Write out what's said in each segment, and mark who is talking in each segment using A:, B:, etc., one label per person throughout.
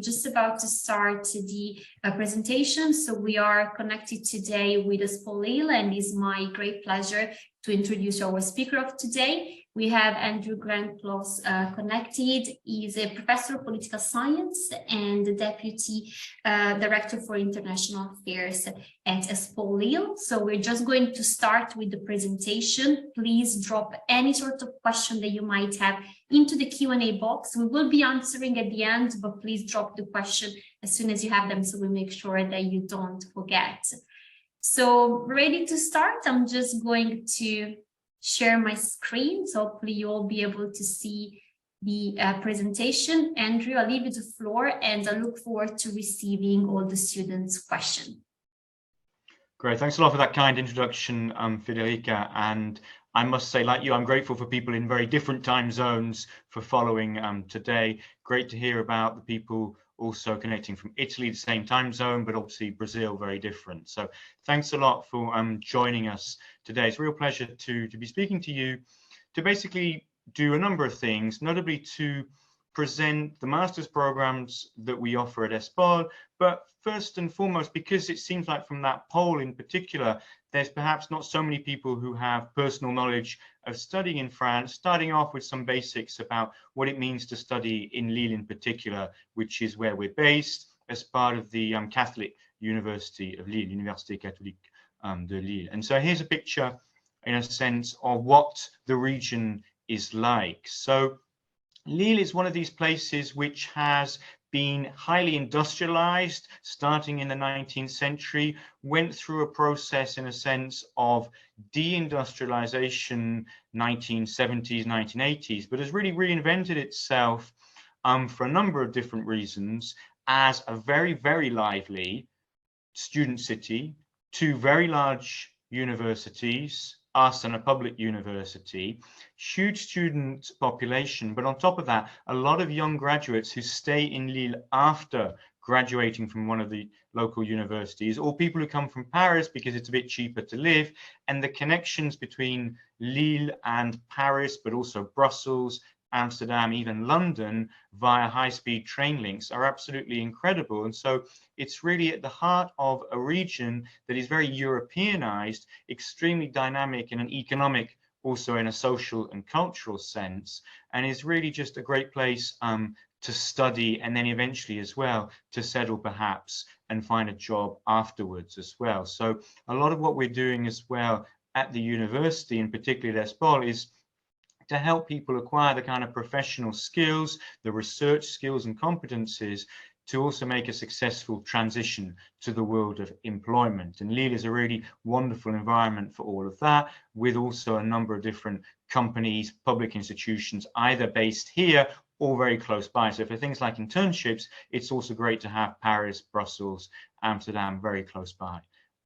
A: Just about to start the presentation. So we are connected today with ESPOL Lille, and it's my great pleasure to introduce our speaker of today. We have Andrew Grant-Close connected. He's a professor of political science and the deputy director for international affairs at ESPOL Lille. So we're just going to start with the presentation. Please drop any sort of question that you might have into the Q&A box. We will be answering at the end, but please drop the question as soon as you have them so we make sure that you don't forget. So ready to start? I'm just going to share my screen, so hopefully you'll be able to see the presentation. Andrew, I'll leave you the floor, and I look forward to receiving all the students' questions.
B: Great, thanks a lot for that kind introduction, Federica. And I must say, like you, I'm grateful for people in very different time zones for following today. Great to hear about the people also connecting from Italy, the same time zone, but obviously Brazil, very different. So thanks a lot for joining us today. It's a real pleasure to be speaking to you, to basically do a number of things, notably to present the master's programs that we offer at ESPOL, but first and foremost, because it seems like from that poll in particular, there's perhaps not so many people who have personal knowledge of studying in France, starting off with some basics about what it means to study in Lille in particular, which is where we're based as part of the Catholic University of Lille, Université Catholique de Lille. And so here's a picture, in a sense, of what the region is like. So Lille is one of these places which has been highly industrialized, starting in the 19th century, went through a process in a sense of deindustrialization, 1970s, 1980s, but has really reinvented itself for a number of different reasons as a very, very lively student city, two very large universities, us and a public university, huge student population, but on top of that, a lot of young graduates who stay in Lille after graduating from one of the local universities, or people who come from Paris because it's a bit cheaper to live, and the connections between Lille and Paris, but also Brussels, Amsterdam, even London, via high-speed train links are absolutely incredible. And so it's really at the heart of a region that is very Europeanized, extremely dynamic in an economic, also in a social and cultural sense, and is really just a great place to study, and then eventually as well to settle perhaps and find a job afterwards as well. So a lot of what we're doing as well at the university, and particularly at ESPOL, is to help people acquire the kind of professional skills, the research skills and competencies to also make a successful transition to the world of employment. And Lille is a really wonderful environment for all of that, with also a number of different companies, public institutions, either based here or very close by. So for things like internships, it's also great to have Paris, Brussels, Amsterdam very close by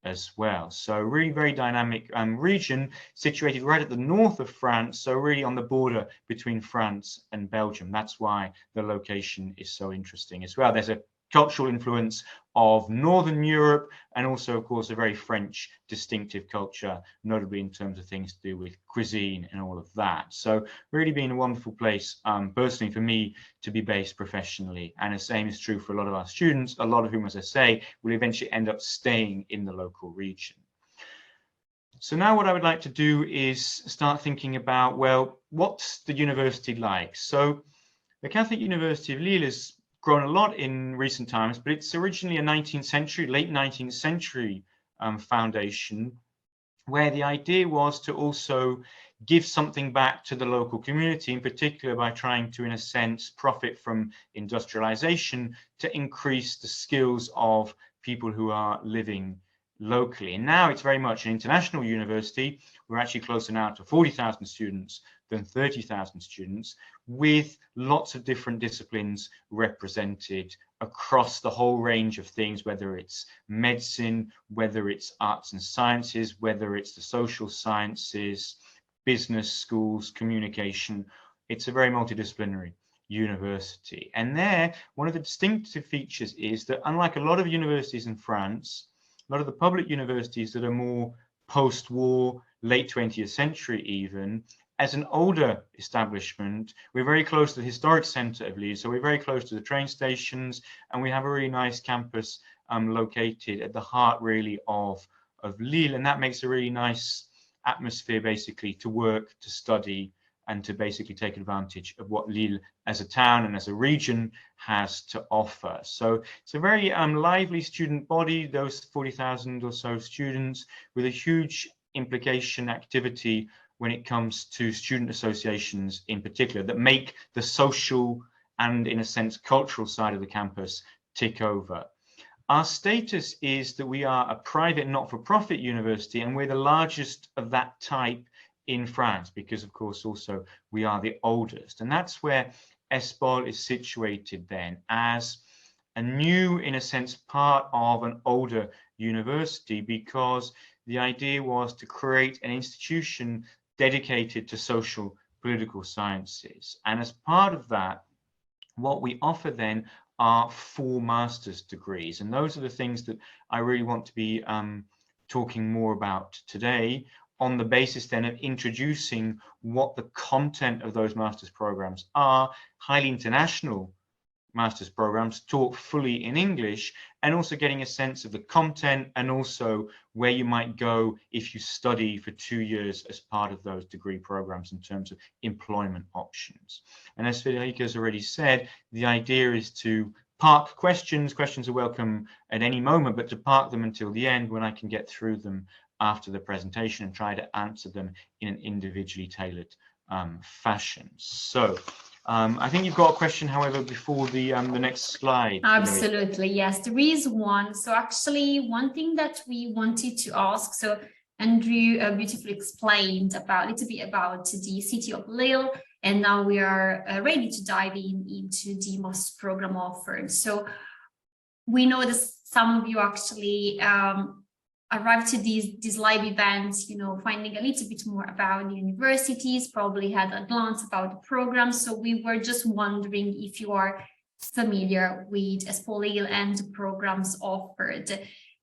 B: as well. So really very dynamic region situated right at the north of France, so really on the border between France and Belgium. That's why the location is so interesting as well. There's a cultural influence of Northern Europe, and also, of course, a very French distinctive culture, notably in terms of things to do with cuisine and all of that. So really been a wonderful place, personally, for me to be based professionally. And the same is true for a lot of our students, a lot of whom, as I say, will eventually end up staying in the local region. So now what I would like to do is start thinking about, well, what's the university like? So the Catholic University of Lille is grown a lot in recent times, but it's originally a 19th century, late 19th century foundation, where the idea was to also give something back to the local community, in particular by trying to, in a sense, profit from industrialization to increase the skills of people who are living locally. And now it's very much an international university. We're actually closer now to 40,000 students than 30,000 students, with lots of different disciplines represented across the whole range of things, whether it's medicine, whether it's arts and sciences, whether it's the social sciences, business schools, communication. It's a very multidisciplinary university. And there, one of the distinctive features is that, unlike a lot of universities in France, a lot of the public universities that are more post-war, late 20th century even, as an older establishment, we're very close to the historic centre of Lille, so we're very close to the train stations, and we have a really nice campus located at the heart really of Lille, and that makes a really nice atmosphere basically to work, to study, and to basically take advantage of what Lille as a town and as a region has to offer. So it's a very lively student body, those 40,000 or so students, with a huge implication activity when it comes to student associations in particular that make the social and, in a sense, cultural side of the campus tick over. Our status is that we are a private not-for-profit university, and we're the largest of that type in France, because of course also we are the oldest, and that's where ESPOL is situated then, as a new, in a sense, part of an older university, because the idea was to create an institution dedicated to social political sciences. And as part of that, what we offer then are 4 master's degrees, and those are the things that I really want to be talking more about today, on the basis then of introducing what the content of those master's programs are, highly international master's programs taught fully in English, and also getting a sense of the content and also where you might go if you study for 2 years as part of those degree programs in terms of employment options. And as Federica has already said, the idea is to park questions. Questions are welcome at any moment, but to park them until the end when I can get through them after the presentation and try to answer them in an individually tailored fashion. So I think you've got a question, however, before the next slide.
A: Absolutely, yes, there is one. So actually, one thing that we wanted to ask, so Andrew beautifully explained a little bit about the city of Lille, and now we are ready to dive into the master's program offered. So we know that some of you actually arrived to these live events, finding a little bit more about the universities, probably had a glance about the program. So we were just wondering if you are familiar with ESPOL Lille and the programs offered.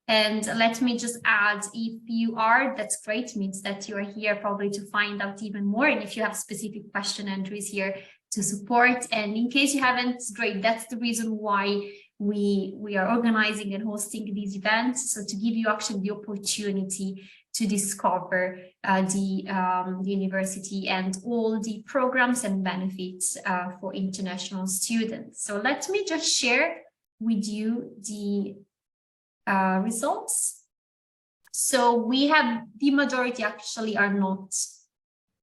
A: And let me just add, if you are, that's great, means that you are here probably to find out even more. And if you have a specific question, Andrew is here to support. And in case you haven't, great, that's the reason why we are organizing and hosting these events, so to give you actually the opportunity to discover the university and all the programs and benefits for international students. So let me just share with you the results. So we have, the majority actually are not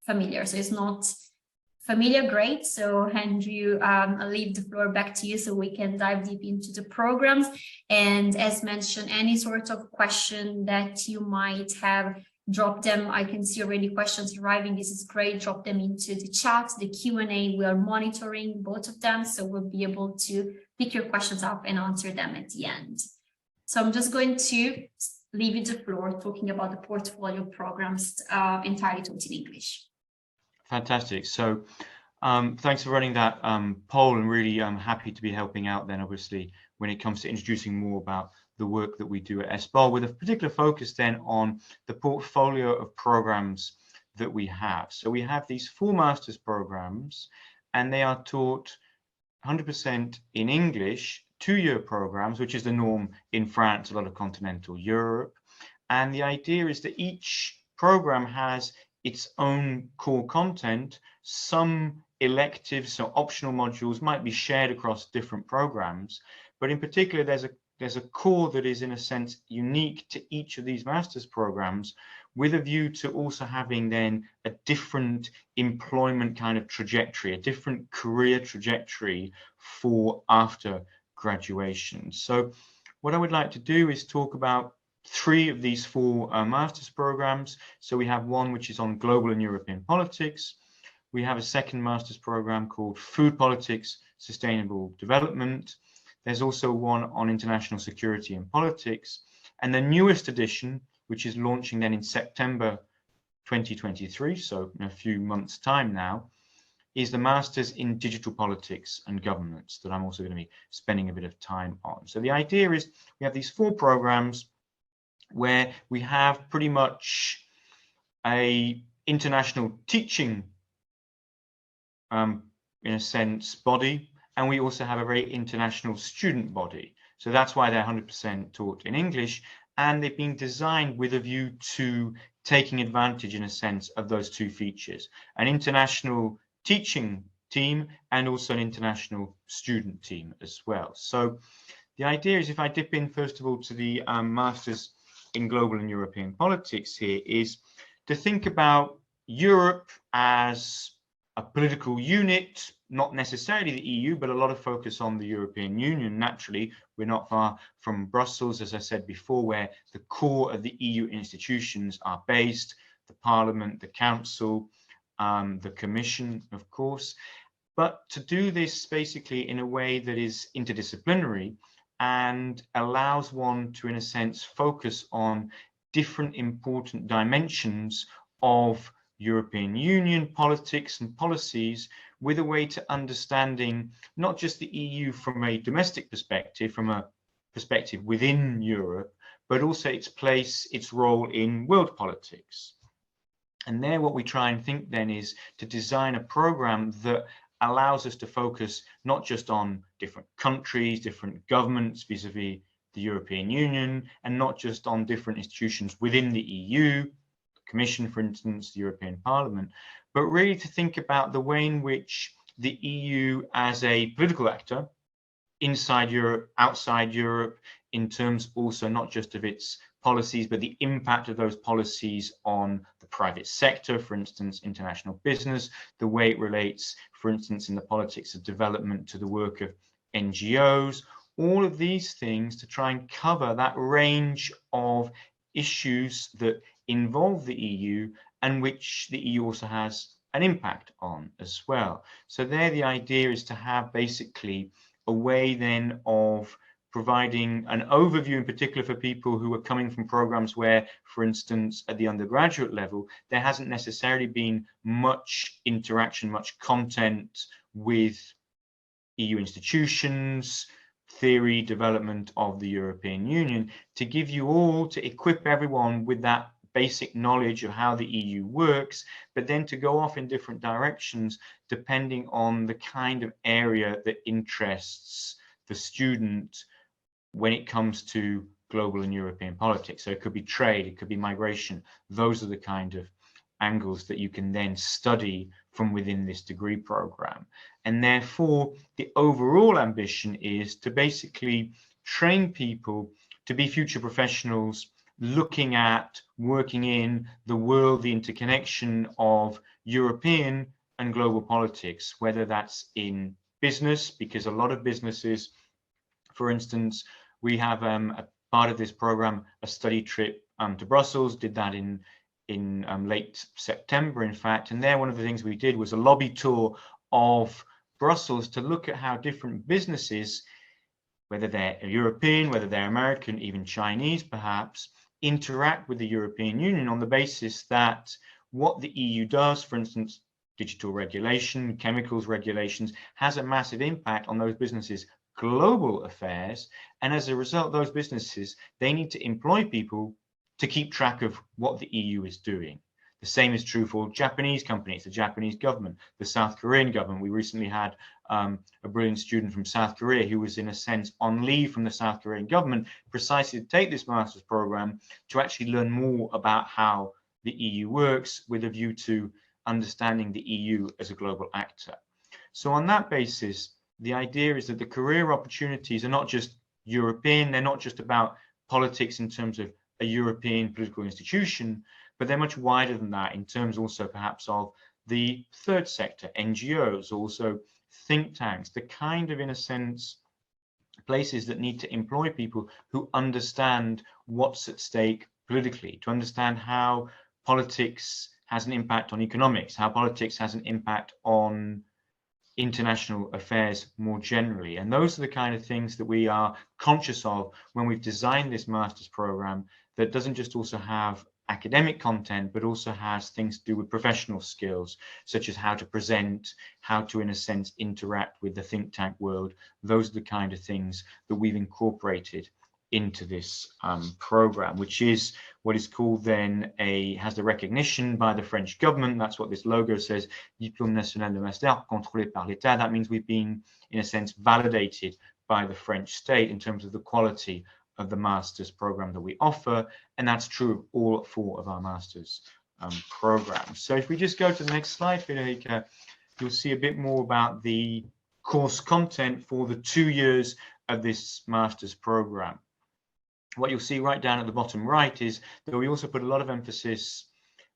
A: familiar, so it's not familiar, great. So Andrew, I'll leave the floor back to you so we can dive deep into the programs. And as mentioned, any sort of question that you might have, drop them. I can see already questions arriving. This is great. Drop them into the chat, the Q&A. We are monitoring both of them, so we'll be able to pick your questions up and answer them at the end. So I'm just going to leave you the floor talking about the portfolio programs entirely taught in English.
B: Fantastic. So thanks for running that poll, and really happy to be helping out then, obviously, when it comes to introducing more about the work that we do at ESPOL, with a particular focus then on the portfolio of programs that we have. So we have these 4 master's programs, and they are taught 100% in English, 2-year programs, which is the norm in France, a lot of continental Europe. And the idea is that each program has its own core content. Some electives, so optional modules, might be shared across different programs, but in particular there's a core that is in a sense unique to each of these master's programs, with a view to also having then a different employment kind of trajectory, a different career trajectory for after graduation. So what I would like to do is talk about 3 of these 4 master's programs. So we have one which is on global and European politics. We have a second master's program called Food Politics, Sustainable Development. There's also one on international security and politics. And the newest edition, which is launching then in September 2023, so in a few months' time now, is the Masters in Digital Politics and Governance, that I'm also going to be spending a bit of time on. So the idea is we have these 4 programs where we have pretty much a international teaching in a sense, body, and we also have a very international student body. So that's why they're 100% taught in English, and they've been designed with a view to taking advantage, in a sense, of those two features: an international teaching team and also an international student team as well. So the idea is, if I dip in first of all to the Masters in Global and European Politics here, is to think about Europe as a political unit, not necessarily the EU, but a lot of focus on the European Union. Naturally, we're not far from Brussels, as I said before, where the core of the EU institutions are based: the Parliament, the Council, the Commission, of course. But to do this basically in a way that is interdisciplinary and allows one to, in a sense, focus on different important dimensions of European Union politics and policies, with a way to understanding not just the EU from a domestic perspective, from a perspective within Europe, but also its place, its role in world politics. And there, what we try and think then is to design a program that allows us to focus not just on different countries, different governments vis-a-vis the European Union, and not just on different institutions within the EU, the Commission, for instance, the European Parliament, but really to think about the way in which the EU as a political actor, inside Europe, outside Europe, in terms also not just of its policies, but the impact of those policies on the private sector, for instance, international business, the way it relates, for instance, in the politics of development to the work of NGOs, all of these things to try and cover that range of issues that involve the EU and which the EU also has an impact on as well. So there, the idea is to have basically a way then of providing an overview, in particular for people who are coming from programs where, for instance, at the undergraduate level, there hasn't necessarily been much interaction, much content with EU institutions, theory, development of the European Union, to give you all, to equip everyone with that basic knowledge of how the EU works, but then to go off in different directions depending on the kind of area that interests the student when it comes to global and European politics. So it could be trade, it could be migration. Those are the kind of angles that you can then study from within this degree program. And therefore, the overall ambition is to basically train people to be future professionals, looking at, working in the world, the interconnection of European and global politics, whether that's in business, because a lot of businesses, for instance, we have a part of this program, a study trip to Brussels, did that in late September, in fact. And there, one of the things we did was a lobby tour of Brussels to look at how different businesses, whether they're European, whether they're American, even Chinese perhaps, interact with the European Union on the basis that what the EU does, for instance, digital regulation, chemicals regulations, has a massive impact on those businesses' global affairs. And as a result, those businesses, they need to employ people to keep track of what the EU is doing. The same is true for Japanese companies, the Japanese government, the South Korean government. We recently had a brilliant student from South Korea who was, in a sense, on leave from the South Korean government precisely to take this master's program to actually learn more about how the EU works, with a view to understanding the EU as a global actor. So on that basis, the idea is that the career opportunities are not just European, they're not just about politics in terms of a European political institution, but they're much wider than that in terms also perhaps of the third sector, NGOs, also think tanks, the kind of, in a sense, places that need to employ people who understand what's at stake politically, to understand how politics has an impact on economics, how politics has an impact on international affairs more generally. And those are the kind of things that we are conscious of when we've designed this master's program, that doesn't just also have academic content, but also has things to do with professional skills, such as how to present, how to, in a sense, interact with the think tank world. Those are the kind of things that we've incorporated into this program, which is what is called then has the recognition by the French government. That's what this logo says, Diplôme national de master contrôlé par l'État. That means we've been, in a sense, validated by the French state in terms of the quality of the master's program that we offer, and that's true of all 4 of our master's programs. So if we just go to the next slide, Federica, you'll see a bit more about the course content for the 2 years of this master's program. What you'll see right down at the bottom right is that we also put a lot of emphasis,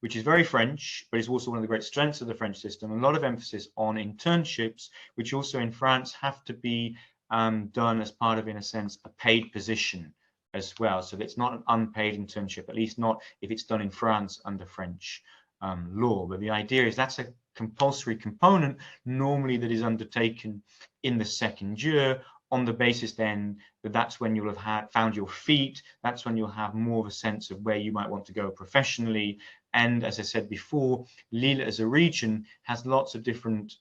B: which is very French, but is also one of the great strengths of the French system, a lot of emphasis on internships, which also in France have to be done as part of, in a sense, a paid position as well. So it's not an unpaid internship, at least not if it's done in France under French law. But the idea is that's a compulsory component normally that is undertaken in the 2nd year, on the basis then that that's when you'll have found your feet, that's when you'll have more of a sense of where you might want to go professionally. And as I said before, Lille as a region has lots of different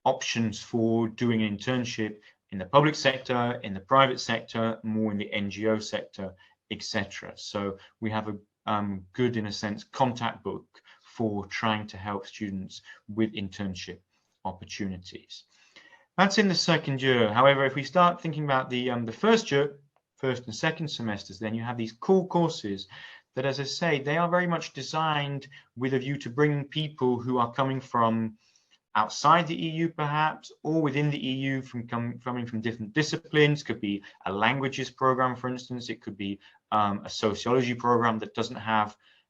B: options for doing an internship in the public sector, in the private sector, more in the NGO sector, etc. So we have a good, in a sense, contact book for trying to help students with internship opportunities. That's in the 2nd year. However, if we start thinking about the 1st year, 1st and 2nd semesters, then you have these core courses that, as I say, they are very much designed with a view to bringing people who are coming from outside the EU, perhaps, or within the EU, coming from different disciplines. Could be a languages program, for instance. It could be a sociology program that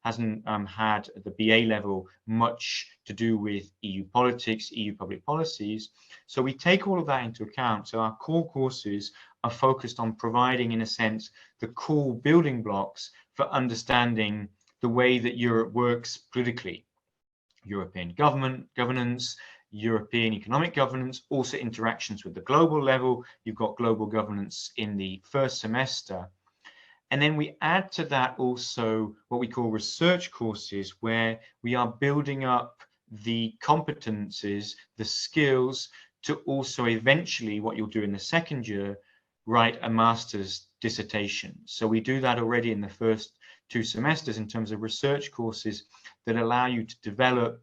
B: hasn't had at the BA level much to do with EU politics, EU public policies. So we take all of that into account. So our core courses are focused on providing, in a sense, the core building blocks for understanding the way that Europe works politically. European governance, European economic governance, also interactions with the global level. You've got global governance in the 1st semester. And then we add to that also what we call research courses, where we are building up the competences, the skills to also eventually, what you'll do in the 2nd year, write a master's dissertation. So we do that already in the first 2 semesters in terms of research courses that allow you to develop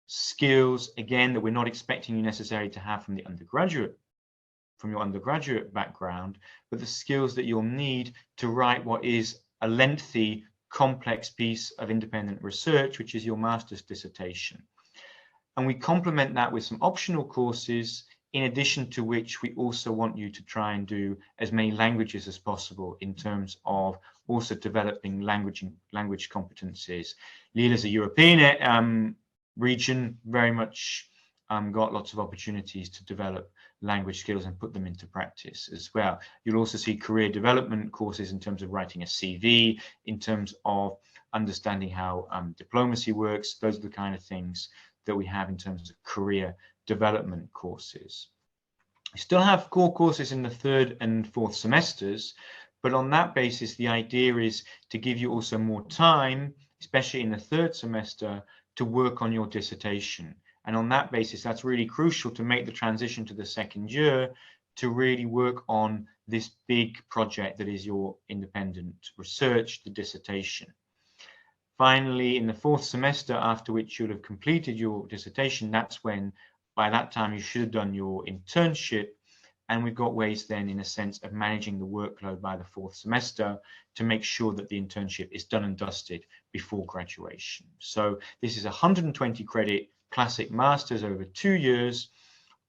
B: skills, again, that we're not expecting you necessarily to have from your undergraduate background, but the skills that you'll need to write what is a lengthy, complex piece of independent research, which is your master's dissertation. And we complement that with some optional courses, in addition to which we also want you to try and do as many languages as possible in terms of also developing language competencies. Lille is a European region, very much got lots of opportunities to develop language skills and put them into practice as well. You'll also see career development courses in terms of writing a CV, in terms of understanding how diplomacy works. Those are the kind of things that we have in terms of career development courses. We still have core courses in the 3rd and 4th semesters, but on that basis, the idea is to give you also more time, especially in the 3rd semester, to work on your dissertation. And on that basis, that's really crucial to make the transition to the 2nd year, to really work on this big project that is your independent research, the dissertation. Finally, in the 4th semester, after which you'll have completed your dissertation, that's when, by that time, you should have done your internship. And we've got ways then, in a sense, of managing the workload by the 4th semester to make sure that the internship is done and dusted before graduation. So this is 120 credit classic masters over 2 years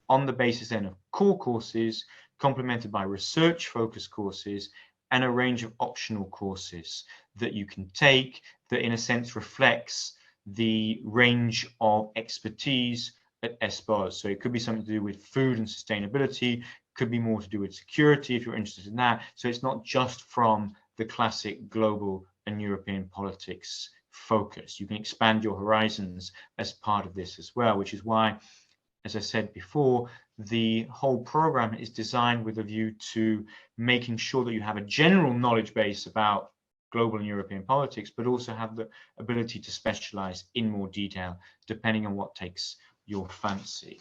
B: on the basis then of core courses, complemented by research focused courses and a range of optional courses that you can take that, in a sense, reflects the range of expertise at ESPOL. So it could be something to do with food and sustainability, could be more to do with security if you're interested in that. So it's not just from the classic global and European politics focus. You can expand your horizons as part of this as well, which is why, as I said before, the whole program is designed with a view to making sure that you have a general knowledge base about global and European politics, but also have the ability to specialize in more detail, depending on what takes your fancy.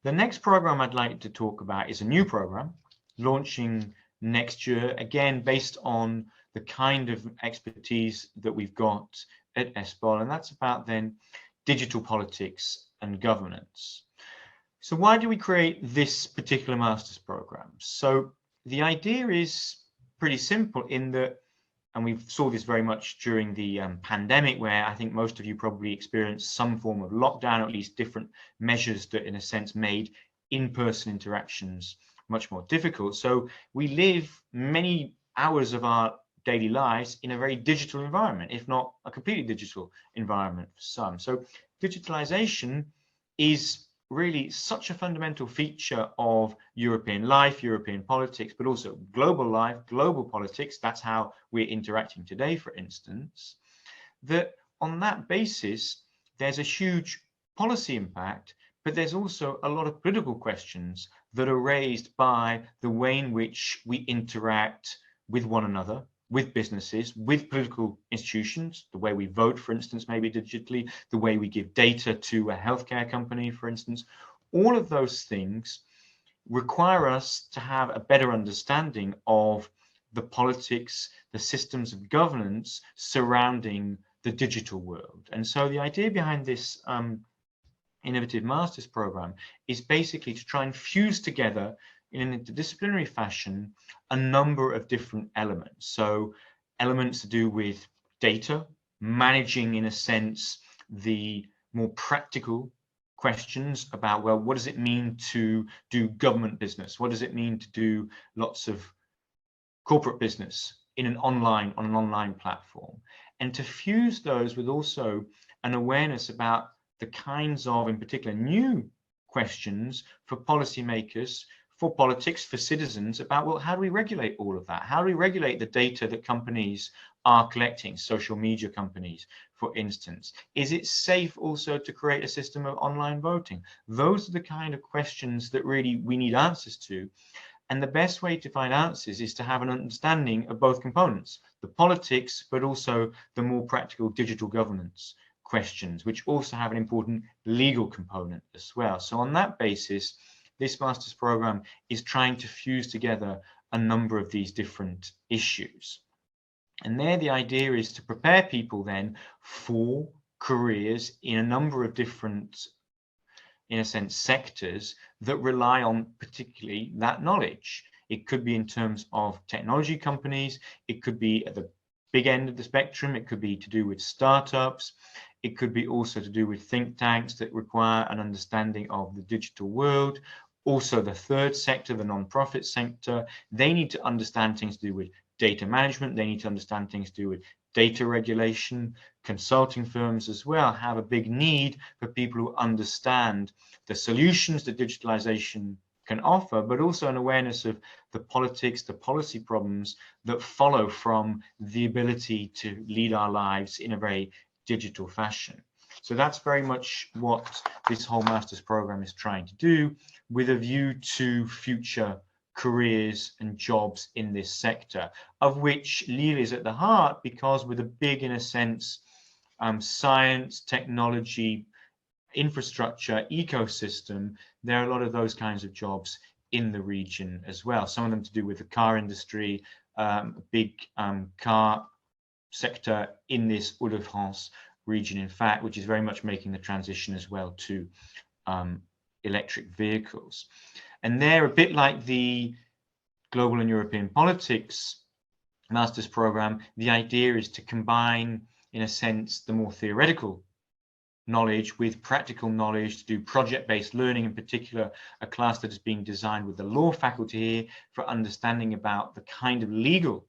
B: The next program I'd like to talk about is a new program launching next year, again, based on the kind of expertise that we've got at ESPOL, and that's about then digital politics and governance. So why do we create this particular master's program? So the idea is pretty simple in that, and we saw this very much during the pandemic, where I think most of you probably experienced some form of lockdown, or at least different measures that in a sense made in-person interactions much more difficult. So we live many hours of our daily lives in a very digital environment, if not a completely digital environment for some. So digitalization is really such a fundamental feature of European life, European politics, but also global life, global politics. That's how we're interacting today, for instance, that on that basis, there's a huge policy impact, but there's also a lot of political questions that are raised by the way in which we interact with one another, with businesses, with political institutions, the way we vote, for instance, maybe digitally, the way we give data to a healthcare company, for instance. All of those things require us to have a better understanding of the politics, the systems of governance surrounding the digital world. And so the idea behind this innovative master's program is basically to try and fuse together in an interdisciplinary fashion a number of different elements. So elements to do with data, managing in a sense the more practical questions about, well, what does it mean to do government business? What does it mean to do lots of corporate business on an online platform? And to fuse those with also an awareness about the kinds of, in particular, new questions for policymakers, for politics, for citizens about, well, how do we regulate all of that? How do we regulate the data that companies are collecting, social media companies, for instance? Is it safe also to create a system of online voting? Those are the kind of questions that really we need answers to. And the best way to find answers is to have an understanding of both components, the politics, but also the more practical digital governance questions, which also have an important legal component as well. So on that basis, this master's program is trying to fuse together a number of these different issues. And there the idea is to prepare people then for careers in a number of different, in a sense, sectors that rely on particularly that knowledge. It could be in terms of technology companies, it could be at the big end of the spectrum, it could be to do with startups, it could be also to do with think tanks that require an understanding of the digital world. Also the third sector, the non-profit sector, they need to understand things to do with data management, they need to understand things to do with data regulation. Consulting firms as well have a big need for people who understand the solutions that digitalization can offer, but also an awareness of the politics, the policy problems that follow from the ability to lead our lives in a very digital fashion. So that's very much what this whole master's program is trying to do, with a view to future careers and jobs in this sector, of which Lille is at the heart, because with a big, in a sense, science, technology, infrastructure, ecosystem, there are a lot of those kinds of jobs in the region as well. Some of them to do with the car industry, big car sector in this Hauts-de-France region, in fact, which is very much making the transition as well to electric vehicles. And they're a bit like the Global and European Politics master's program. The idea is to combine, in a sense, the more theoretical knowledge with practical knowledge, to do project-based learning, in particular a class that is being designed with the law faculty here for understanding about the kind of legal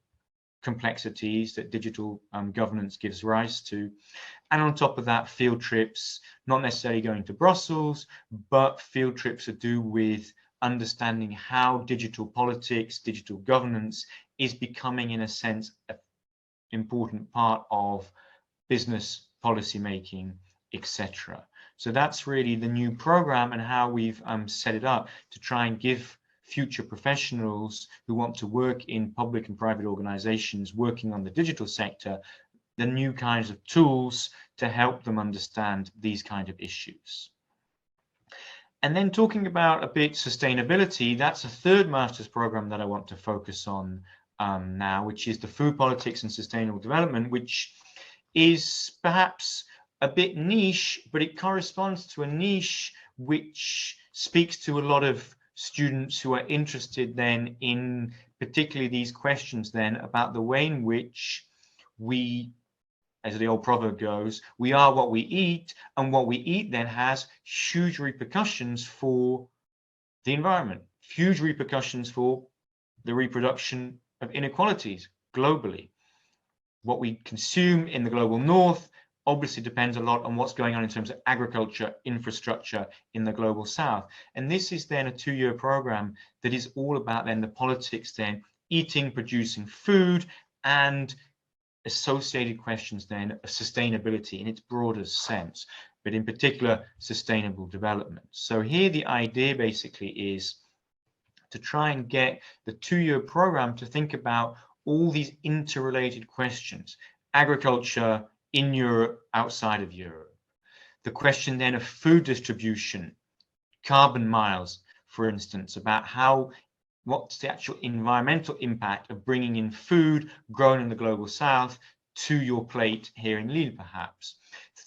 B: complexities that digital governance gives rise to. And on top of that, field trips, not necessarily going to Brussels, but field trips to do with understanding how digital politics, digital governance is becoming, in a sense, an important part of business policy making, etc. So that's really the new program and how we've set it up to try and give future professionals who want to work in public and private organizations working on the digital sector the new kinds of tools to help them understand these kind of issues. And then talking about a bit sustainability, that's a third master's program that I want to focus on now, which is the food politics and sustainable development, which is perhaps a bit niche, but it corresponds to a niche which speaks to a lot of students who are interested then in particularly these questions then about the way in which we, as the old proverb goes, we are what we eat, and what we eat then has huge repercussions for the environment, huge repercussions for the reproduction of inequalities globally. What we consume in the global north obviously depends a lot on what's going on in terms of agriculture, infrastructure in the global south. And this is then a 2-year program that is all about then the politics then, eating, producing food, and associated questions then of sustainability in its broadest sense, but in particular sustainable development. So here the idea basically is to try and get the 2-year program to think about all these interrelated questions: agriculture in Europe, outside of Europe, the question then of food distribution, carbon miles, for instance, about what's the actual environmental impact of bringing in food grown in the global south to your plate here in Lille, perhaps.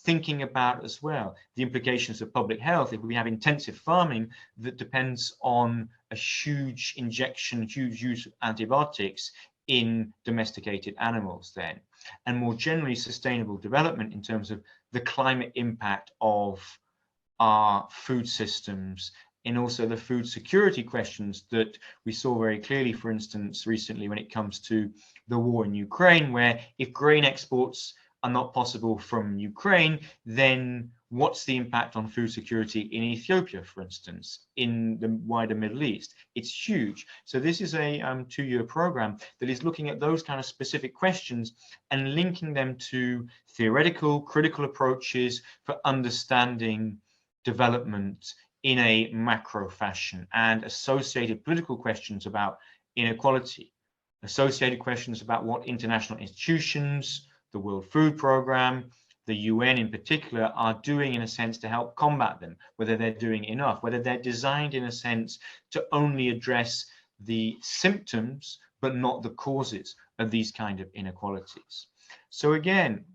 B: Thinking about as well the implications of public health if we have intensive farming that depends on a huge injection, huge use of antibiotics in domesticated animals then. And more generally, sustainable development in terms of the climate impact of our food systems, and also the food security questions that we saw very clearly, for instance, recently when it comes to the war in Ukraine, where if grain exports are not possible from Ukraine, then what's the impact on food security in Ethiopia, for instance, in the wider Middle East? It's huge. So this is a 2-year program that is looking at those kind of specific questions and linking them to theoretical, critical approaches for understanding development in a macro fashion, and associated political questions about inequality, associated questions about what international institutions, the World Food Programme, the UN in particular, are doing in a sense to help combat them, whether they're doing enough, whether they're designed in a sense to only address the symptoms but not the causes of these kind of inequalities. So again,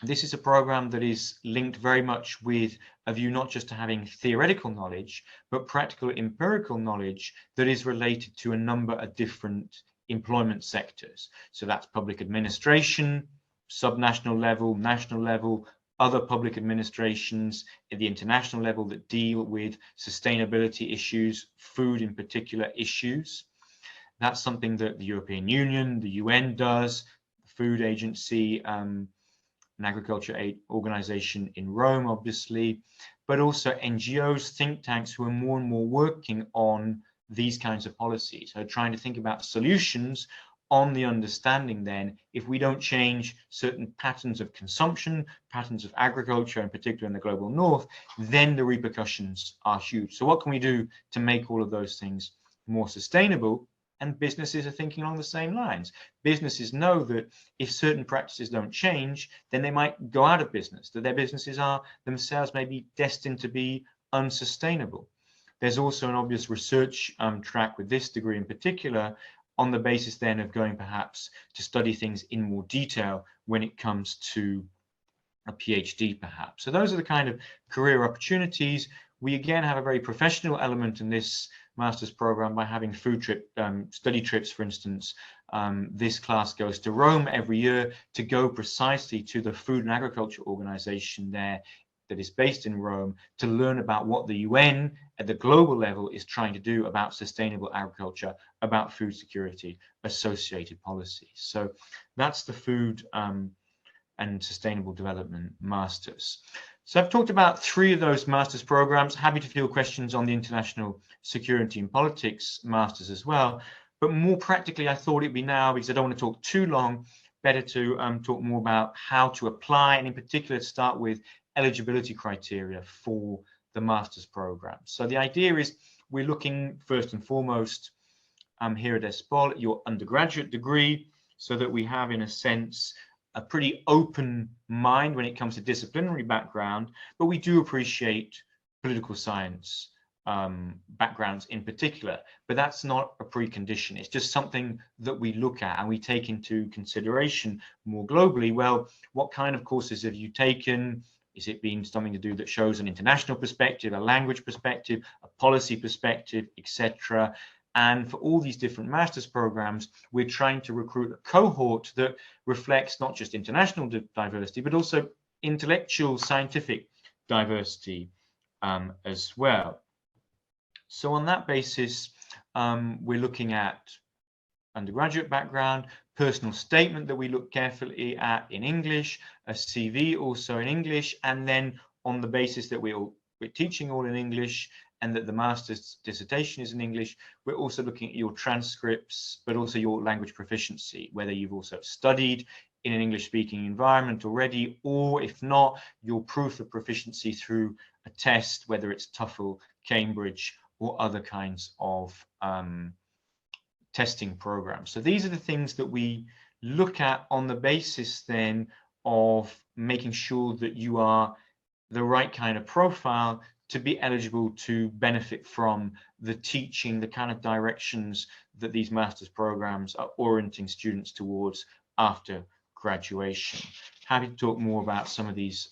B: this is a program that is linked very much with a view not just to having theoretical knowledge, but practical empirical knowledge that is related to a number of different employment sectors. So that's public administration, subnational level, national level, other public administrations at the international level that deal with sustainability issues, food in particular issues. That's something that the European Union, the UN does, the Food Agency, an agriculture aid organization in Rome, obviously, but also NGOs, think tanks who are more and more working on these kinds of policies, so trying to think about solutions on the understanding then, if we don't change certain patterns of consumption, patterns of agriculture, in particular in the global north, then the repercussions are huge. So what can we do to make all of those things more sustainable? And businesses are thinking along the same lines. Businesses know that if certain practices don't change, then they might go out of business, that their businesses are themselves maybe destined to be unsustainable. There's also an obvious research track with this degree in particular, on the basis then of going perhaps to study things in more detail when it comes to a PhD perhaps. So those are the kind of career opportunities. We again have a very professional element in this master's program by having study trips, for instance. This class goes to Rome every year to go precisely to the Food and Agriculture Organization there that is based in Rome to learn about what the UN at the global level is trying to do about sustainable agriculture, about food security, associated policies. So that's the food and sustainable development masters. So I've talked about 3 of those master's programs. Happy to field questions on the international security and politics masters as well. But more practically, I thought it'd be now, because I don't want to talk too long, better to talk more about how to apply, and in particular to start with eligibility criteria for the master's program. So the idea is we're looking first and foremost here at ESPOL at your undergraduate degree, so that we have in a sense a pretty open mind when it comes to disciplinary background, but we do appreciate political science backgrounds in particular, but that's not a precondition. It's just something that we look at and we take into consideration more globally. Well, what kind of courses have you taken? Is it been something to do that shows an international perspective, a language perspective, a policy perspective, etc.? And for all these different master's programs, we're trying to recruit a cohort that reflects not just international diversity, but also intellectual, scientific diversity as well. So on that basis, we're looking at undergraduate background, personal statement that we look carefully at in English, a CV also in English, and then on the basis that we're teaching all in English and that the master's dissertation is in English, we're also looking at your transcripts, but also your language proficiency, whether you've also studied in an English-speaking environment already, or if not, your proof of proficiency through a test, whether it's TOEFL, Cambridge, or other kinds of testing programs. So these are the things that we look at on the basis then of making sure that you are the right kind of profile to be eligible to benefit from the teaching, the kind of directions that these master's programs are orienting students towards after graduation. Happy to talk more about some of these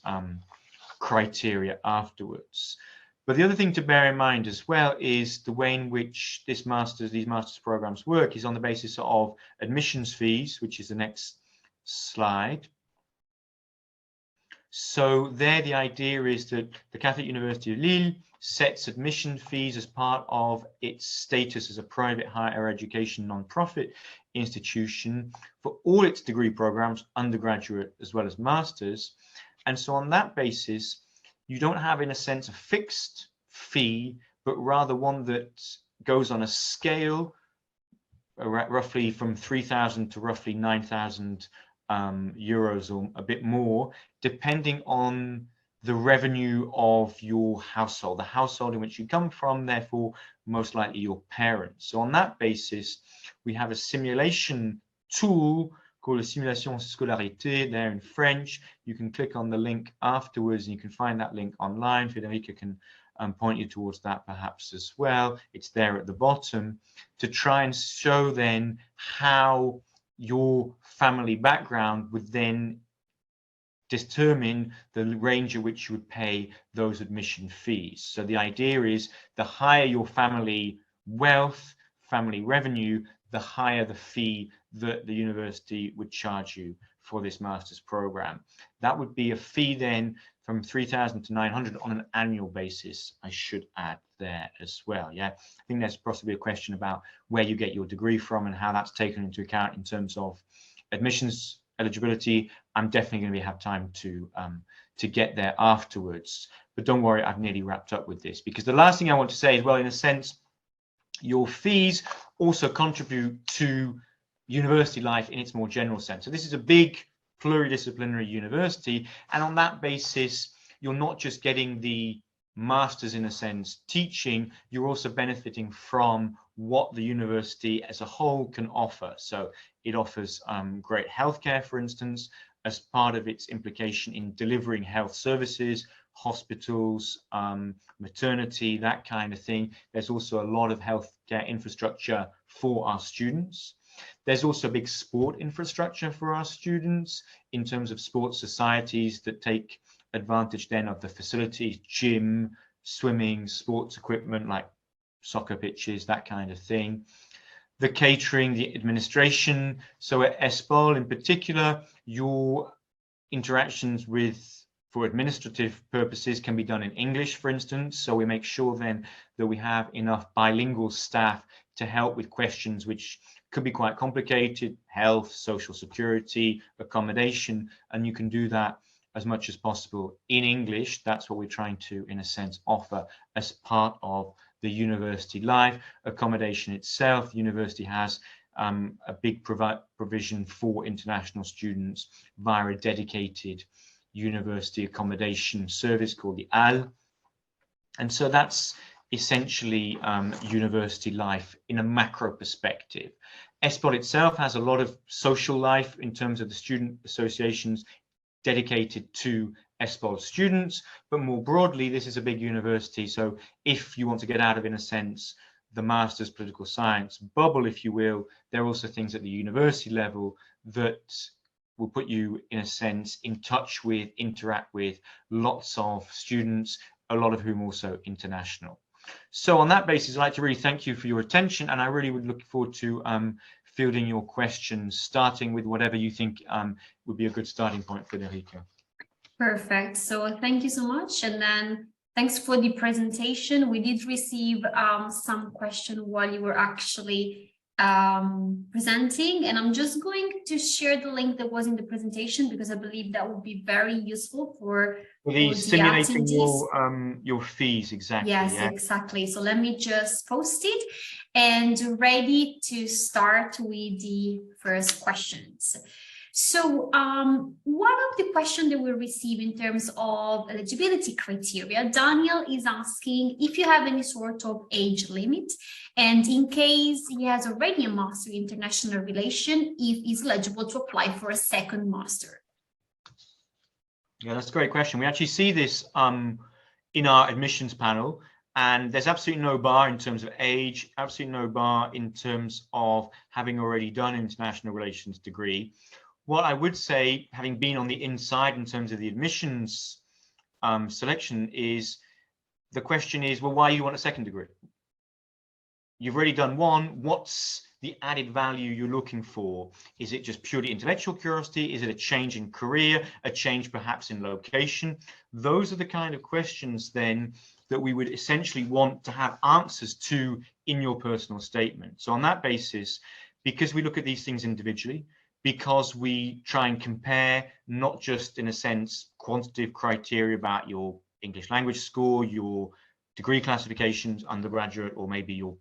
B: criteria afterwards. But the other thing to bear in mind as well is the way in which these master's programs work is on the basis of admissions fees, which is the next slide. So there the idea is that the Catholic University of Lille sets admission fees as part of its status as a private higher education non-profit institution for all its degree programs, undergraduate as well as masters. And so on that basis, you don't have, in a sense, a fixed fee, but rather one that goes on a scale, roughly from 3,000 to roughly 9,000 euros or a bit more, depending on the revenue of your household, the household in which you come from, therefore, most likely your parents. So on that basis, we have a simulation tool called a simulation scolarité there in French. You can click on the link afterwards and you can find that link online. Federica can point you towards that perhaps as well. It's there at the bottom to try and show then how your family background would then determine the range at which you would pay those admission fees. So the idea is the higher your family wealth, family revenue, the higher the fee that the university would charge you for this master's program. That would be a fee then from 3,000 to 900 on an annual basis, I should add there as well. Yeah, I think there's possibly a question about where you get your degree from and how that's taken into account in terms of admissions eligibility. I'm definitely going to have time to get there afterwards. But don't worry, I've nearly wrapped up with this, because the last thing I want to say is, well, in a sense, your fees also contribute to university life in its more general sense. So this is a big pluridisciplinary university, and on that basis, you're not just getting the masters in a sense teaching, you're also benefiting from what the university as a whole can offer. So it offers great healthcare, for instance, as part of its implication in delivering health services, hospitals, maternity, that kind of thing. There's also a lot of healthcare infrastructure for our students. There's also a big sport infrastructure for our students in terms of sports societies that take advantage then of the facilities, gym, swimming, sports equipment like soccer pitches, that kind of thing. The catering, the administration. So at ESPOL in particular, your interactions for administrative purposes can be done in English, for instance. So we make sure then that we have enough bilingual staff to help with questions which could be quite complicated: health, social security, accommodation, and you can do that as much as possible in English. That's what we're trying to, in a sense, offer as part of the university life. Accommodation itself, the university has a big provision for international students via a dedicated university accommodation service called the AL. And so that's essentially university life in a macro perspective. ESPOL itself has a lot of social life in terms of the student associations dedicated to ESPOL students, but more broadly, this is a big university. So if you want to get out of, in a sense, the master's political science bubble, if you will, there are also things at the university level that will put you, in a sense, in touch with, interact with lots of students, a lot of whom also international. So on that basis, I'd like to really thank you for your attention, and I really would look forward to fielding your questions, starting with whatever you think would be a good starting point, Federica.
A: Perfect. So thank you so much. And then thanks for the presentation. We did receive some question while you were actually presenting, and I'm just going to share the link that was in the presentation because I believe that would be very useful for
B: the simulating your fees. Exactly.
A: Yes, yeah. Exactly. So let me just post it and ready to start with the first questions. So one of the questions that we receive in terms of eligibility criteria, Daniel is asking if you have any sort of age limit, and in case he has already a master in international relations, if he's eligible to apply for a second master.
B: Yeah, that's a great question. We actually see this in our admissions panel, and there's absolutely no bar in terms of age, absolutely no bar in terms of having already done an international relations degree. What I would say, having been on the inside in terms of the admissions selection, is the question is, well, why do you want a second degree? You've already done one. What's the added value you're looking for? Is it just purely intellectual curiosity? Is it a change in career, a change perhaps in location? Those are the kind of questions then that we would essentially want to have answers to in your personal statement. So on that basis, because we look at these things individually, because we try and compare not just, in a sense, quantitative criteria about your English language score, your degree classifications, undergraduate, or maybe your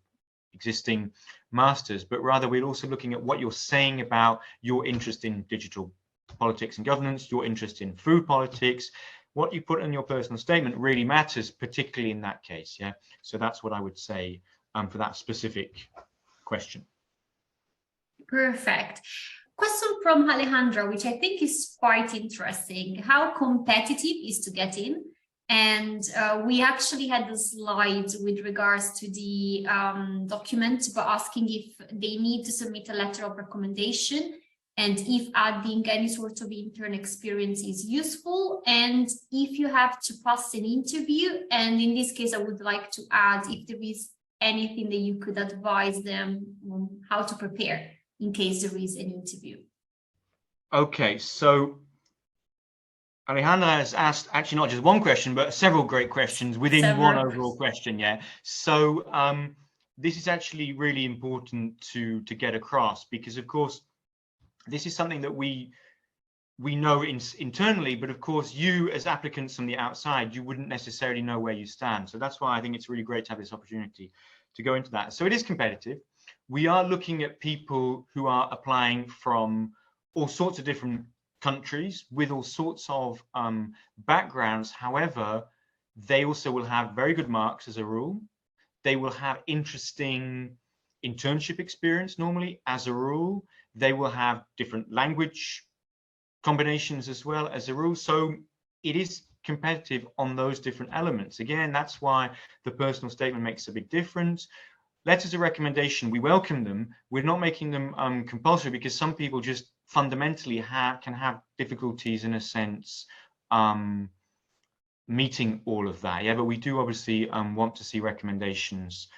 B: existing masters, but rather we're also looking at what you're saying about your interest in digital politics and governance, your interest in food politics. What you put in your personal statement really matters, particularly in that case. Yeah, so that's what I would say for that specific question.
A: Perfect. Question from Alejandra, which I think is quite interesting. How competitive is to get in? And we actually had the slide with regards to the document, but asking if they need to submit a letter of recommendation and if adding any sort of intern experience is useful, and if you have to pass an interview. And in this case, I would like to add if there is anything that you could advise them on how to prepare in case there is an interview.
B: Okay, so Alejandra has asked actually not just one question, but several great questions within one overall question. Yeah. So this is actually really important to get across, because of course this is something that we know internally, but of course you as applicants from the outside, you wouldn't necessarily know where you stand. So that's why I think it's really great to have this opportunity to go into that. So it is competitive. We are looking at people who are applying from all sorts of different countries with all sorts of backgrounds. However, they also will have very good marks as a rule. They will have interesting internship experience normally as a rule. They will have different language combinations as well as a rule. So it is competitive on those different elements. Again, that's why the personal statement makes a big difference. Letters of recommendation, we welcome them. We're not making them compulsory, because some people just fundamentally can have difficulties, in a sense, meeting all of that. Yeah, but we do obviously want to see recommendations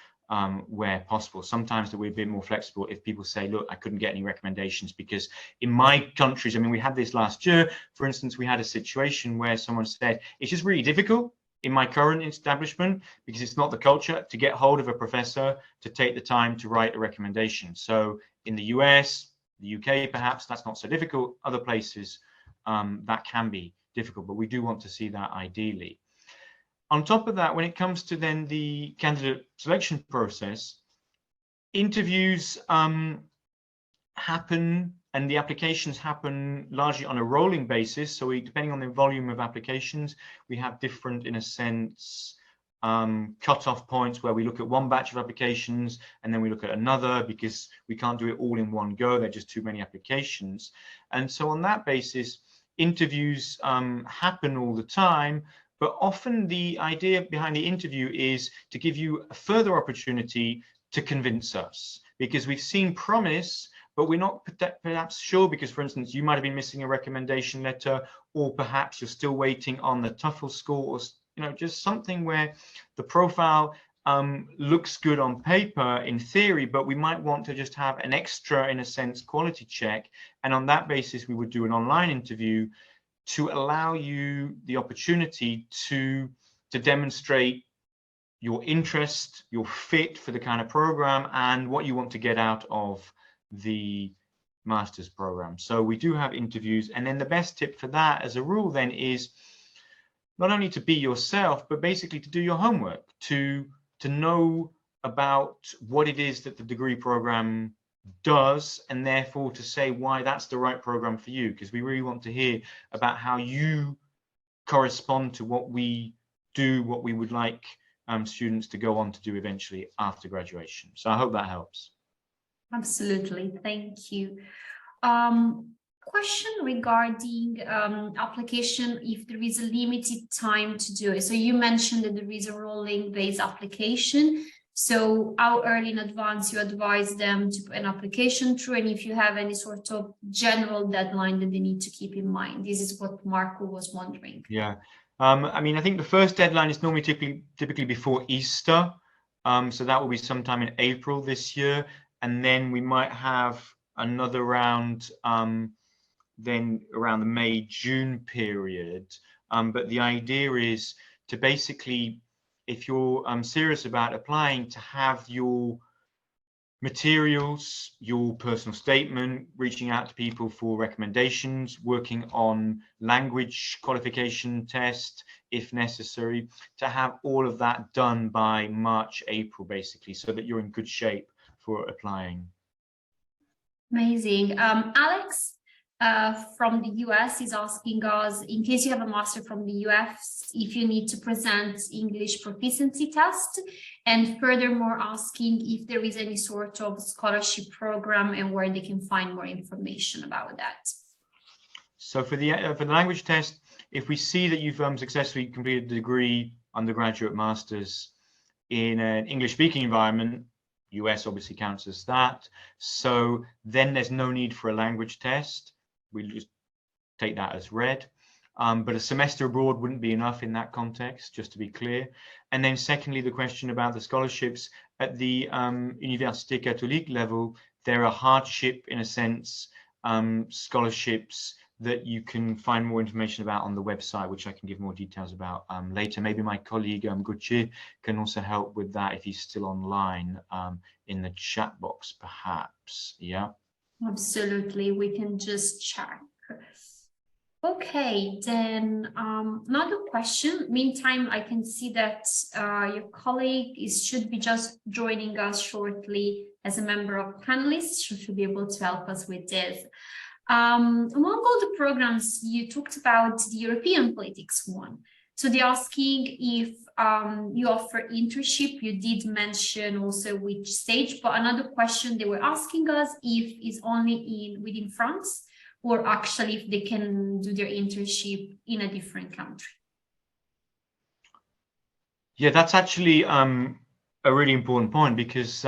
B: where possible. Sometimes that we're a bit more flexible if people say, look, I couldn't get any recommendations because in my countries, I mean, we had this last year, for instance, we had a situation where someone said, it's just really difficult in my current establishment, because it's not the culture to get hold of a professor to take the time to write a recommendation. So in the US, the UK, perhaps that's not so difficult. Other places that can be difficult, but we do want to see that ideally. On top of that, when it comes to then the candidate selection process, interviews happen and the applications happen largely on a rolling basis. So depending on the volume of applications, we have different, in a sense, cut-off points where we look at one batch of applications and then we look at another, because we can't do it all in one go. There are just too many applications. And so on that basis, interviews happen all the time, but often the idea behind the interview is to give you a further opportunity to convince us, because we've seen promise, but we're not perhaps sure, because, for instance, you might have been missing a recommendation letter, or perhaps you're still waiting on the TOEFL score, or just something where the profile looks good on paper in theory, but we might want to just have an extra, in a sense, quality check. And on that basis, we would do an online interview to allow you the opportunity to demonstrate your interest, your fit for the kind of program, and what you want to get out of the master's program. So we do have interviews. And then the best tip for that, as a rule, then is not only to be yourself, but basically to do your homework, to know about what it is that the degree program does, and therefore to say why that's the right program for you, because we really want to hear about how you correspond to what we do, what we would like students to go on to do eventually after graduation. So I hope that helps.
A: Absolutely, thank you. Question regarding application, if there is a limited time to do it. So you mentioned that there is a rolling based application. So how early in advance you advise them to put an application through, and if you have any sort of general deadline that they need to keep in mind? This is what Marco was wondering.
B: Yeah, I mean, I think the first deadline is normally typically before Easter. So that will be sometime in April this year. And then we might have another round then around the May-June period. But the idea is to basically, if you're serious about applying, to have your materials, your personal statement, reaching out to people for recommendations, working on language qualification test if necessary, to have all of that done by March, April, basically, so that you're in good shape for applying.
A: Amazing. Alex from the US is asking us, in case you have a master from the US, if you need to present English proficiency test, and furthermore asking if there is any sort of scholarship program and where they can find more information about that.
B: So for the language test, if we see that you've successfully completed the degree, undergraduate, masters in an English-speaking environment, US obviously counts as that. So then there's no need for a language test. We just take that as read. But a semester abroad wouldn't be enough in that context, just to be clear. And then secondly, the question about the scholarships at the Université Catholique level, there are hardship, in a sense, scholarships that you can find more information about on the website, which I can give more details about later. Maybe my colleague Gauthier can also help with that if he's still online in the chat box, perhaps. Yeah.
A: Absolutely, we can just check. Okay, then another question. Meantime, I can see that your colleague should be just joining us shortly as a member of panelists. She should be able to help us with this. Among all the programs, you talked about the European politics one. So they're asking if you offer internship. You did mention also which stage, but another question they were asking us if it's only within France, or actually if they can do their internship in a different country.
B: Yeah, that's actually a really important point, because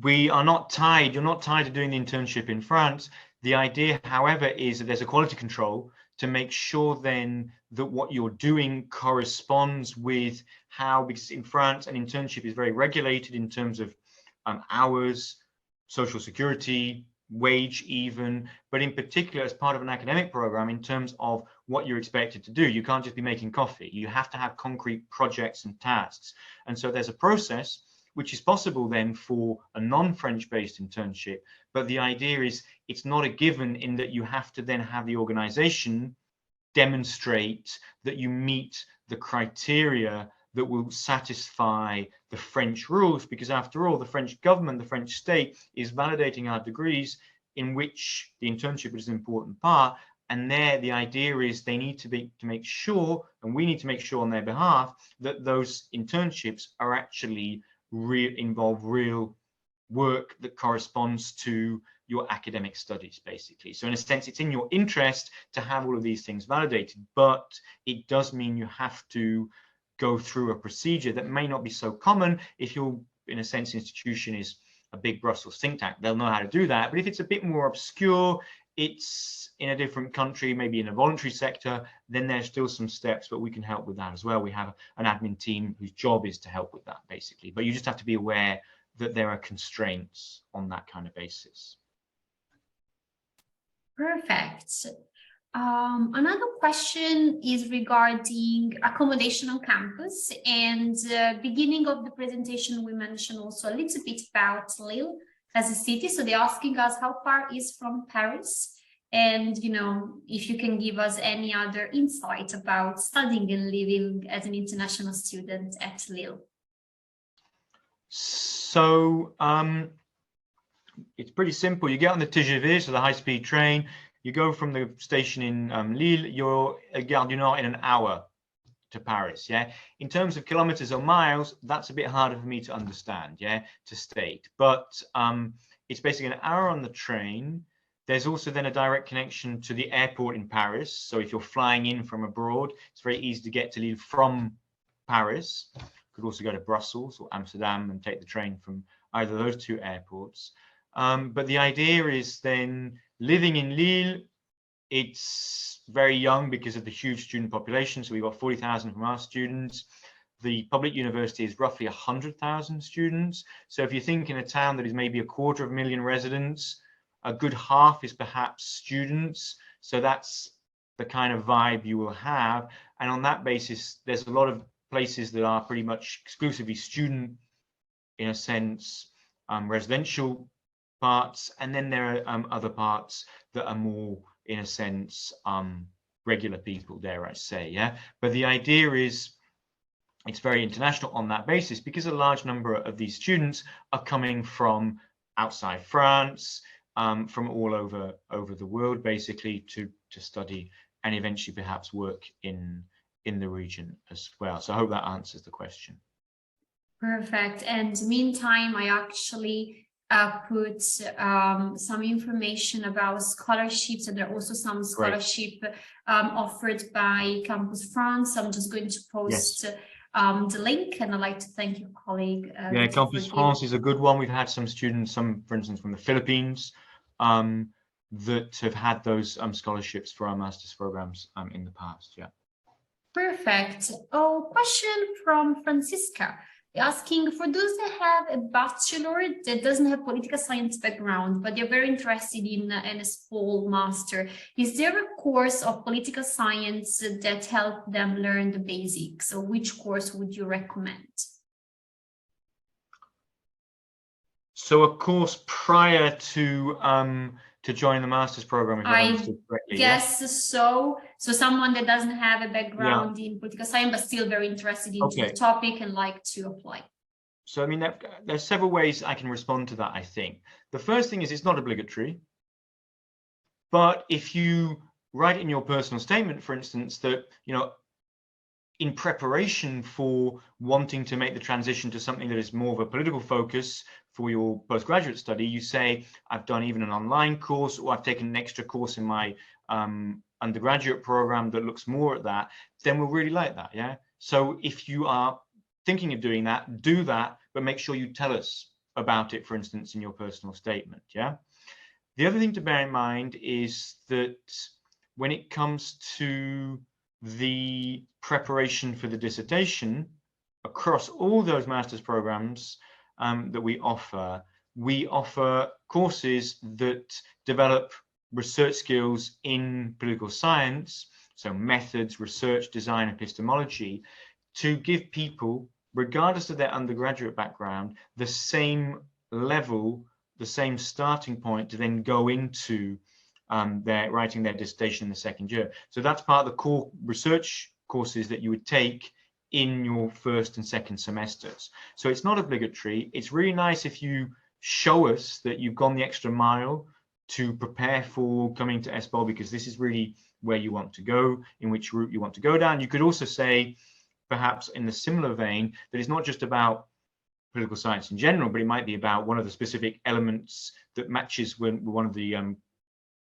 B: we are not tied. You're not tied to doing the internship in France. The idea, however, is that there's a quality control to make sure then that what you're doing corresponds with how, because in France, an internship is very regulated in terms of hours, social security, wage even, but in particular as part of an academic program in terms of what you're expected to do. You can't just be making coffee. You have to have concrete projects and tasks. And so there's a process which is possible then for a non-French based internship. But the idea is it's not a given, in that you have to then have the organization demonstrate that you meet the criteria that will satisfy the French rules, because after all, the French government, the French state, is validating our degrees, in which the internship is an important part. And there, the idea is they need to make sure, and we need to make sure on their behalf, that those internships are actually involve real work that corresponds to your academic studies, basically. So in a sense, it's in your interest to have all of these things validated, but it does mean you have to go through a procedure that may not be so common. If your, in a sense, institution is a big Brussels think tank, they'll know how to do that. But if it's a bit more obscure, it's in a different country, maybe in a voluntary sector, then there's still some steps, but we can help with that as well. We have an admin team whose job is to help with that, basically. But you just have to be aware that there are constraints on that kind of basis.
A: Perfect. Another question is regarding accommodation on campus, and beginning of the presentation we mentioned also a little bit about Lille as a city. So they're asking us how far is from Paris, and if you can give us any other insight about studying and living as an international student at Lille.
B: So it's pretty simple. You get on the TGV, so the high-speed train. You go from the station in Lille, you're at Gare du Nord in an hour to Paris, yeah? In terms of kilometers or miles, that's a bit harder for me to understand, yeah, to state. But it's basically an hour on the train. There's also then a direct connection to the airport in Paris. So if you're flying in from abroad, it's very easy to get to Lille from Paris. You could also go to Brussels or Amsterdam and take the train from either of those two airports. But the idea is then living in Lille, it's very young because of the huge student population. So we've got 40,000 from our students. The public university is roughly 100,000 students. So if you think in a town that is maybe 250,000 residents, a good half is perhaps students. So that's the kind of vibe you will have. And on that basis, there's a lot of places that are pretty much exclusively student, in a sense, residential parts, and then there are other parts that are more, in a sense, regular people, dare I say, yeah. But the idea is it's very international on that basis because a large number of these students are coming from outside France, from all over the world, basically, to study and eventually perhaps work in the region as well. So I hope that answers the question.
A: Perfect. And meantime, I actually put some information about scholarships, and there are also some scholarship offered by Campus France. I'm just going to post the link, and I'd like to thank your colleague.
B: Yeah, Campus France is a good one. We've had some students, for instance, from the Philippines, that have had those scholarships for our master's programs in the past. Yeah.
A: Perfect. Oh, question from Francisca. Asking for those that have a bachelor that doesn't have political science background, but they're very interested in an ESPOL master. Is there a course of political science that help them learn the basics? So which course would you recommend?
B: So a course prior to join the master's program, if I understood correctly.
A: Yes, so someone that doesn't have a background in political science but still very interested in the topic and like to apply.
B: So I mean, there's several ways I can respond to that, I think. The first thing is it's not obligatory, but if you write in your personal statement, for instance, that in preparation for wanting to make the transition to something that is more of a political focus for your postgraduate study, you say, I've done even an online course, or I've taken an extra course in my undergraduate program that looks more at that, then we'll really like that, yeah? So if you are thinking of doing that, do that, but make sure you tell us about it, for instance, in your personal statement, yeah? The other thing to bear in mind is that when it comes to the preparation for the dissertation, across all those master's programs that we offer courses that develop research skills in political science, so methods, research, design, epistemology, to give people, regardless of their undergraduate background, the same level, the same starting point to then go into they're writing their dissertation in the second year. So that's part of the core research courses that you would take in your first and second semesters. So it's not obligatory. It's really nice if you show us that you've gone the extra mile to prepare for coming to ESPOL, because this is really where you want to go, in which route you want to go down. You could also say, perhaps in the similar vein, that it's not just about political science in general, but it might be about one of the specific elements that matches with one of the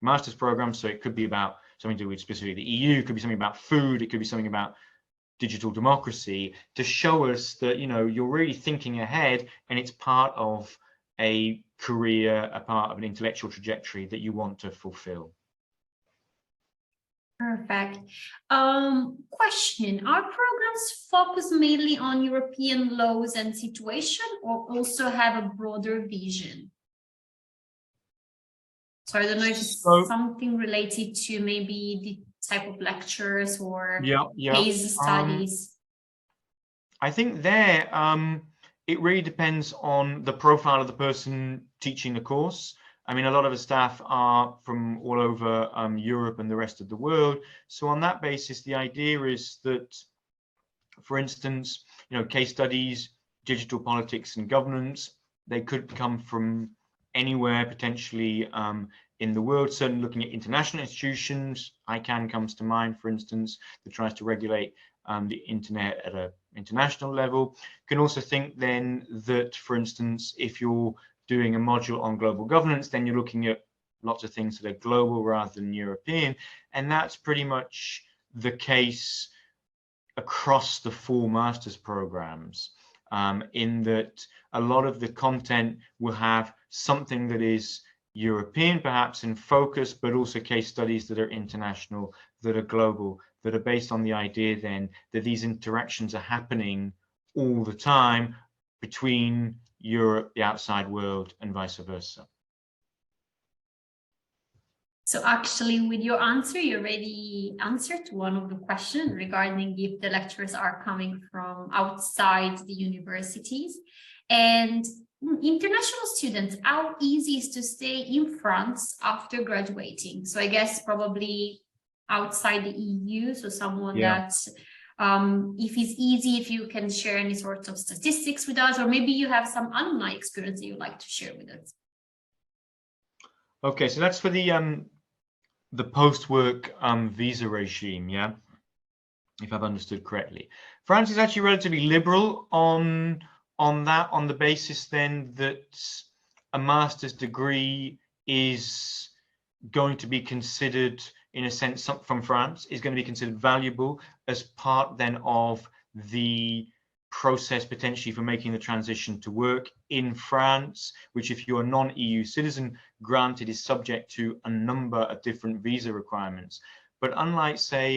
B: master's programs. So it could be about something to do with specifically the EU, it could be something about food, it could be something about digital democracy, to show us that, you know, you're really thinking ahead and it's part of a career, a part of an intellectual trajectory that you want to fulfill.
A: Perfect. Question, are programs focused mainly on European laws and situation, or also have a broader vision? So I don't know if it's something related to maybe the type of lectures or case studies.
B: I think there, it really depends on the profile of the person teaching the course. I mean, a lot of the staff are from all over Europe and the rest of the world. So on that basis, the idea is that, for instance, you know, case studies, digital politics and governance, they could come from anywhere potentially in the world. Certainly looking at international institutions, ICANN comes to mind, for instance, that tries to regulate the internet at an international level. You can also think then that, for instance, if you're doing a module on global governance, then you're looking at lots of things that are global rather than European. And that's pretty much the case across the 4 master's programs, in that a lot of the content will have something that is European perhaps in focus, but also case studies that are international, that are global, that are based on the idea then that these interactions are happening all the time between Europe, the outside world, and vice versa.
A: So actually, with your answer, you already answered one of the questions regarding if the lecturers are coming from outside the universities. And international students, how easy is to stay in France after graduating? So I guess probably outside the EU, so someone that, if it's easy, if you can share any sort of statistics with us, or maybe you have some alumni experience that you'd like to share with us.
B: Okay, so that's for the post-work visa regime, yeah, if I've understood correctly. France is actually relatively liberal on that, on the basis then that a master's degree is going to be considered, in a sense, from France, is going to be considered valuable as part then of the process potentially for making the transition to work in France, which, if you're a non-EU citizen, granted is subject to a number of different visa requirements. But unlike, say,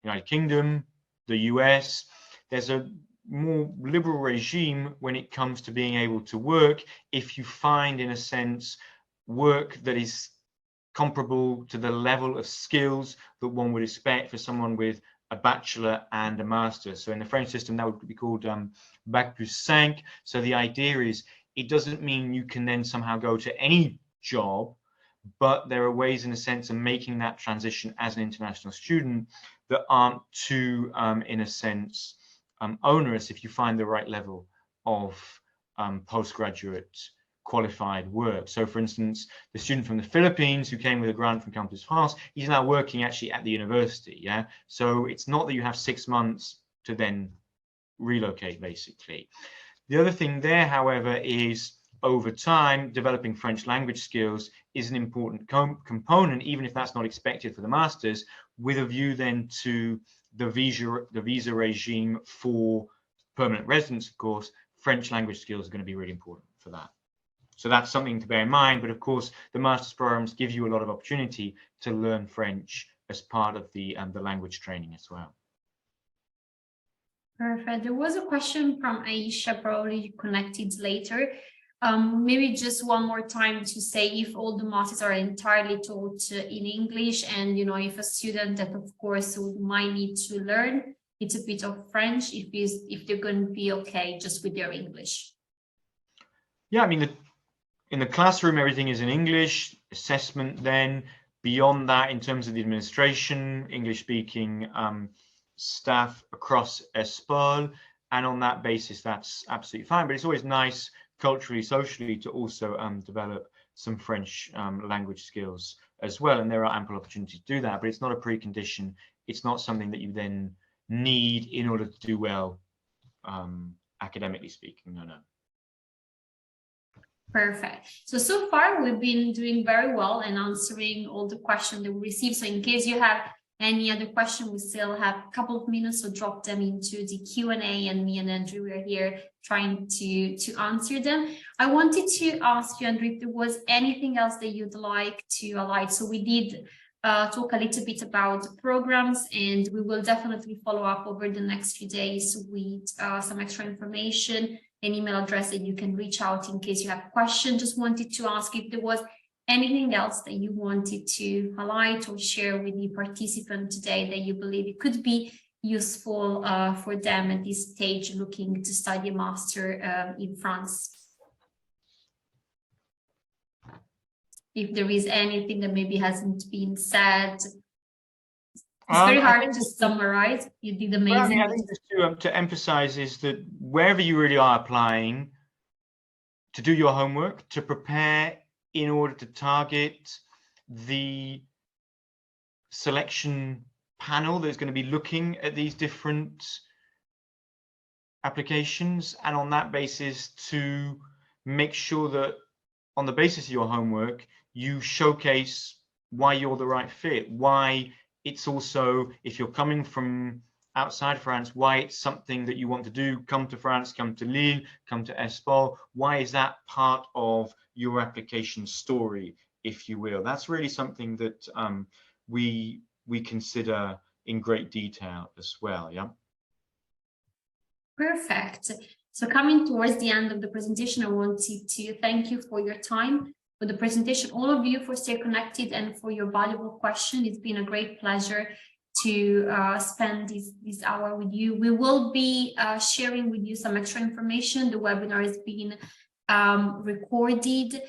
B: United Kingdom, the US, there's a more liberal regime when it comes to being able to work if you find, in a sense, work that is comparable to the level of skills that one would expect for someone with a bachelor and a master. So in the French system, that would be called Bac plus 5. So the idea is, it doesn't mean you can then somehow go to any job, but there are ways, in a sense, of making that transition as an international student that aren't too, in a sense, onerous if you find the right level of postgraduate qualified work. So, for instance, the student from the Philippines who came with a grant from Campus France, he's now working actually at the university. Yeah, so it's not that you have 6 months to then relocate, basically. The other thing there, however, is over time, developing French language skills is an important component, even if that's not expected for the masters, with a view then to the visa regime for permanent residents. Of course, French language skills are going to be really important for that. So that's something to bear in mind. But of course, the master's programs give you a lot of opportunity to learn French as part of the language training as well.
A: Perfect. There was a question from Aisha, probably connected later. Maybe just one more time to say if all the masters are entirely taught in English, and, you know, if a student that, of course, might need to learn it's a bit of French, if they're going to be okay just with their English.
B: Yeah, I mean, in the classroom, everything is in English. Assessment then, beyond that, in terms of the administration, English-speaking staff across ESPOL, and on that basis, that's absolutely fine. But it's always nice, culturally, socially, to also develop some French language skills as well. And there are ample opportunities to do that, but it's not a precondition. It's not something that you then need in order to do well academically speaking. No.
A: Perfect. So far we've been doing very well and answering all the questions that we received. So in case you have any other question, we still have a couple of minutes, so drop them into the Q&A, and me and Andrew are here trying to answer them. I wanted to ask you, Andrew, if there was anything else that you'd like to highlight. So we did talk a little bit about the programs, and we will definitely follow up over the next few days with some extra information, an email address that you can reach out in case you have questions. Just wanted to ask if there was anything else that you wanted to highlight or share with the participant today that you believe it could be useful for them at this stage looking to study a master in France. If there is anything that maybe hasn't been said. It's very hard to summarize. You did amazing.
B: I think just to emphasize is that wherever you really are applying, to do your homework, to prepare in order to target the selection panel that's going to be looking at these different applications, and on that basis to make sure that on the basis of your homework you showcase why you're the right fit, why it's also, if you're coming from outside France, why it's something that you want to do. Come to France, come to Lille, come to ESPOL. Why is that part of your application story, if you will? That's really something that we consider in great detail as well. Yeah.
A: Perfect. So coming towards the end of the presentation, I wanted to thank you for your time for the presentation, all of you for staying connected and for your valuable question. It's been a great pleasure to spend this hour with you. We will be sharing with you some extra information. The webinar is being recorded.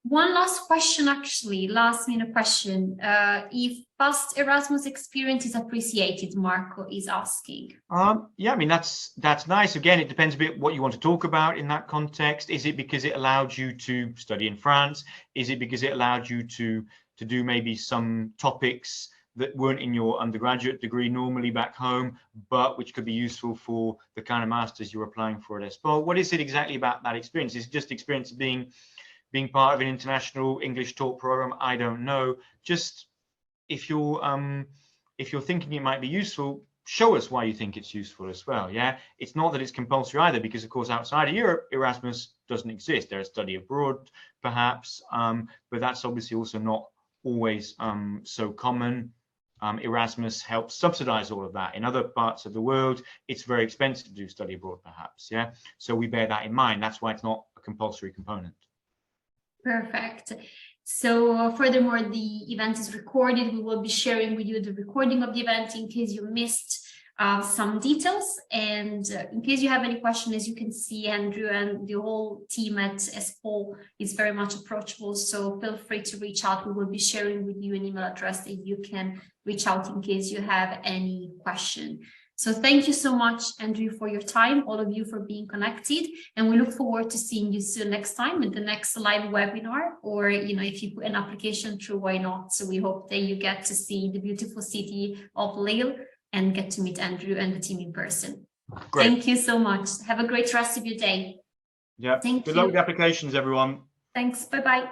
A: One last question, actually, last minute question. If past Erasmus experience is appreciated, Marco is asking.
B: Yeah, I mean, that's nice. Again, it depends a bit what you want to talk about in that context. Is it because it allowed you to study in France? Is it because it allowed you to do maybe some topics that weren't in your undergraduate degree normally back home, but which could be useful for the kind of masters you're applying for at ESPOL? What is it exactly about that experience? Is it just experience of being part of an international English taught program? I don't know. Just if you're thinking it might be useful, show us why you think it's useful as well. Yeah, it's not that it's compulsory either, because of course outside of Europe Erasmus doesn't exist. There's study abroad perhaps, but that's obviously also not always so common. Erasmus helps subsidize all of that. In other parts of the world, it's very expensive to do study abroad perhaps. Yeah, so we bear that in mind. That's why it's not a compulsory component.
A: Perfect. So furthermore, the event is recorded. We will be sharing with you the recording of the event in case you missed some details. And in case you have any questions, as you can see, Andrew and the whole team at ESPOL is very much approachable. So feel free to reach out. We will be sharing with you an email address that you can reach out in case you have any question. So thank you so much, Andrew, for your time, all of you for being connected, and we look forward to seeing you soon next time at the next live webinar, or if you put an application through, why not? So we hope that you get to see the beautiful city of Lille and get to meet Andrew and the team in person. Great. Thank you so much. Have a great rest of your day.
B: Yeah. Good luck with the applications, everyone.
A: Thanks. Bye-bye.